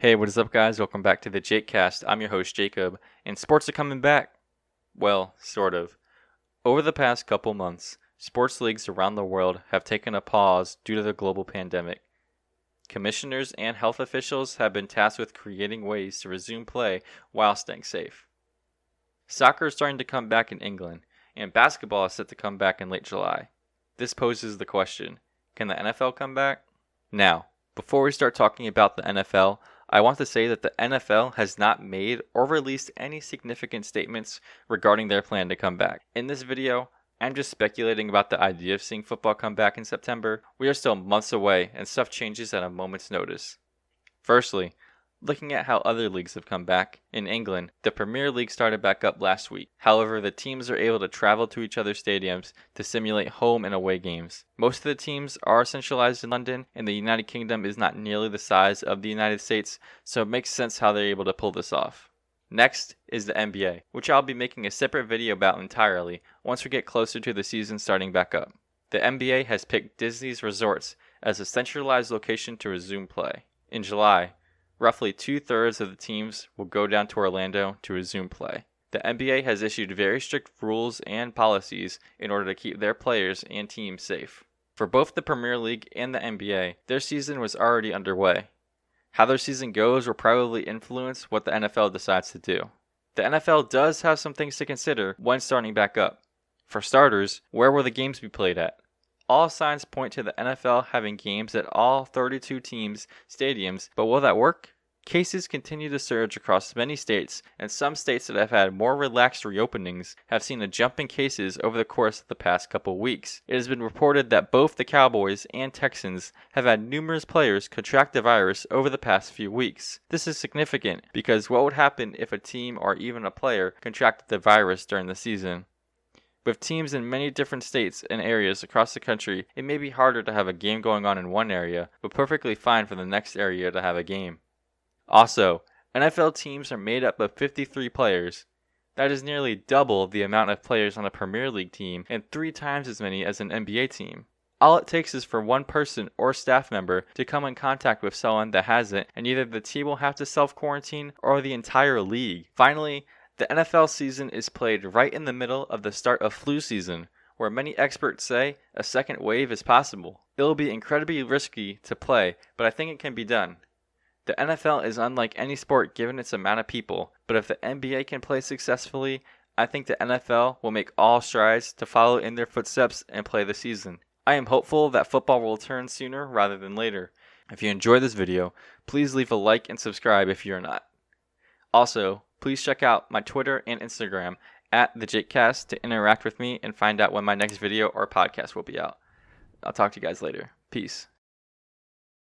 Hey, what is up, guys? Welcome back to the JakeCast. I'm your host, Jacob, and sports are coming back. Well, sort of. Over the past couple months, sports leagues around the world have taken a pause due to the global pandemic. Commissioners and health officials have been tasked with creating ways to resume play while staying safe. Soccer is starting to come back in England, and basketball is set to come back in late July. This poses the question, can the NFL come back? Now, before we start talking about the NFL, I want to say that the NFL has not made or released any significant statements regarding their plan to come back. In this video, I'm just speculating about the idea of seeing football come back in September. We are still months away and stuff changes at a moment's notice. Firstly, looking at how other leagues have come back, in England, the Premier League started back up last week. However, the teams are able to travel to each other's stadiums to simulate home and away games. Most of the teams are centralized in London, and the United Kingdom is not nearly the size of the United States, so it makes sense how they're able to pull this off. Next is the NBA, which I'll be making a separate video about entirely once we get closer to the season starting back up. The NBA has picked Disney's resorts as a centralized location to resume play. In July, roughly 2/3 of the teams will go down to Orlando to resume play. The NBA has issued very strict rules and policies in order to keep their players and teams safe. For both the Premier League and the NBA, their season was already underway. How their season goes will probably influence what the NFL decides to do. The NFL does have some things to consider when starting back up. For starters, where will the games be played at? All signs point to the NFL having games at all 32 teams' stadiums, but will that work? Cases continue to surge across many states, and some states that have had more relaxed reopenings have seen a jump in cases over the course of the past couple weeks. It has been reported that both the Cowboys and Texans have had numerous players contract the virus over the past few weeks. This is significant because what would happen if a team or even a player contracted the virus during the season? With teams in many different states and areas across the country, it may be harder to have a game going on in one area, but perfectly fine for the next area to have a game. Also, NFL teams are made up of 53 players. That is nearly double the amount of players on a Premier League team and 3 times as many as an NBA team. All it takes is for one person or staff member to come in contact with someone that has it, and either the team will have to self-quarantine or the entire league. Finally, the NFL season is played right in the middle of the start of flu season, where many experts say a second wave is possible. It will be incredibly risky to play, but I think it can be done. The NFL is unlike any sport given its amount of people, but if the NBA can play successfully, I think the NFL will make all strides to follow in their footsteps and play the season. I am hopeful that football will return sooner rather than later. If you enjoyed this video, please leave a like and subscribe if you're not. Also, please check out my Twitter and Instagram at the JakeCast to interact with me and find out when my next video or podcast will be out. I'll talk to you guys later. Peace.